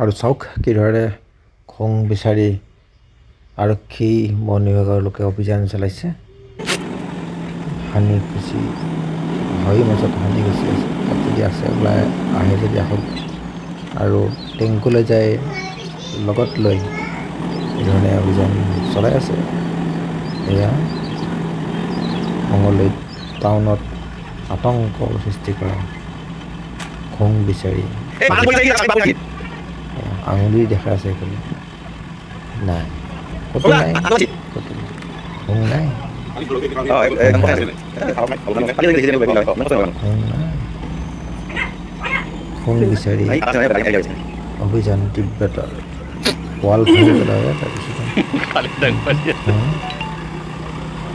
আৰু চাওক কিদৰে খং বিচাৰি আৰক্ষী বন বিভাগৰ লোকে অভিযান চলাইছে। হানি খুচি হয় মাজত হানি খুচি আছে, তাত যদি আছে ওলাই আহে যদি আহক, আৰু টেংকুলৈ যায় লগত লৈ এইধৰণে অভিযান চলাই আছে। এয়া মঙলদৈ টাউনত আতংকৰ সৃষ্টি কৰা খং বিচাৰি আঙুলি দেখা আছে এইফালে। নাই, ক'তো নাই, ক'তো নাই, খং নাই, খং বিচাৰি অভিযান তীব্ৰতাৰ ৱাল ভাঙি পেলাব, তাৰপিছত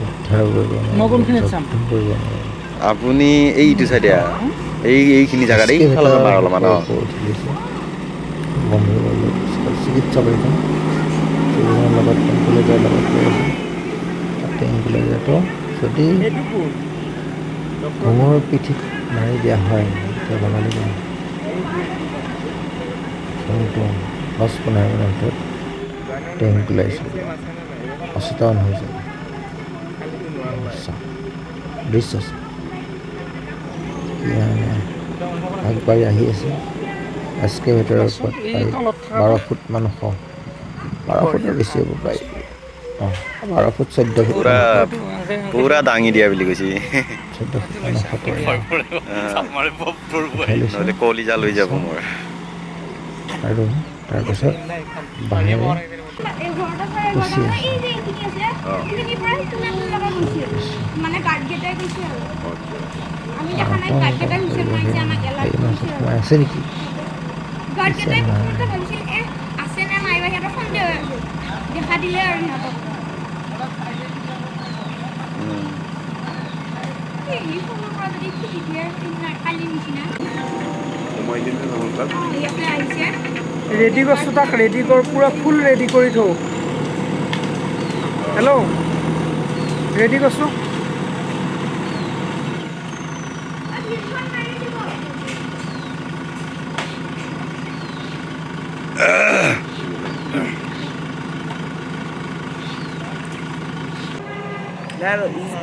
উদ্ধাৰ কৰিব নোৱাৰে। আপুনি এইটো চাইডে এইখিনি জেগাত এইফালে মাৰ অলপমান চিকিৎসকজন লগত টেংকুলৈ যায়, লগত গৈ আছে। টেংকুলৈ যাতো যদি খঙৰ পিঠিত মাৰি দিয়া হয় তেতিয়া বঙালী খংটো 10-15 মিনিটৰ ভিতৰত টেংকুলৈ অচেতন হৈ যায়। দৃশ্য আগবাঢ়ি আহি আছে এক্সকেভেটৰৰ ওপৰত প্ৰায় 12 ফুট মান ওখ, 12 ফুটৰ বেছি হ'ব প্ৰায়, 12 ফুট 14 ফুট পুৰা দাঙি দিয়া বুলি কৈছে, 14 ফুট মান ওখতে নহ'লে কলিজা লৈ যাব মোৰ। আৰু তাৰপিছত বাঁহেৰে খুচি আছে। সোমাই আছে নেকি? ৰেডি কৰছো, তাক ৰেডি কৰ, পুৰা ফুল ৰেডি কৰি থওঁ। হেল্ল', ৰেডি কৰছো।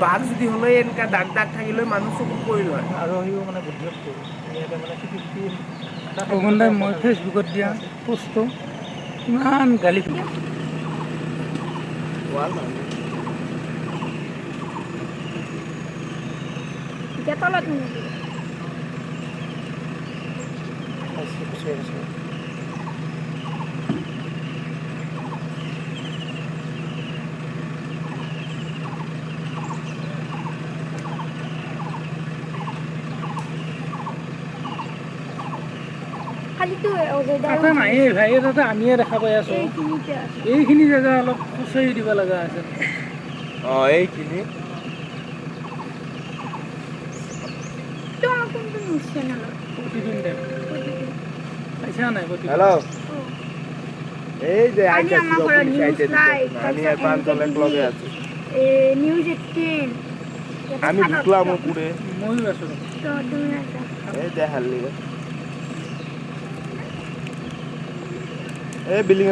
বাঘ যদি হ'লে এনেকুৱা দাগ দাগ থাকিলে মানুহ চকুত পৰিল হয়। আৰু সিও মানে অগন্দাই মই ফেচবুকত দিয়া পোষ্টটো ইমান গালি তাতে নাই ভাই, তাতে আমিয়ে দেখা পাই আছো। এইখিনি জেগা অলপ খুচৰি দিব লগা আছে। এইখিনি হেল্ল', এই যে নিউজ 18 আমি ঢুকলাম পুরে, ময়ো আছো। এই দেখালি এই বিল্ডিং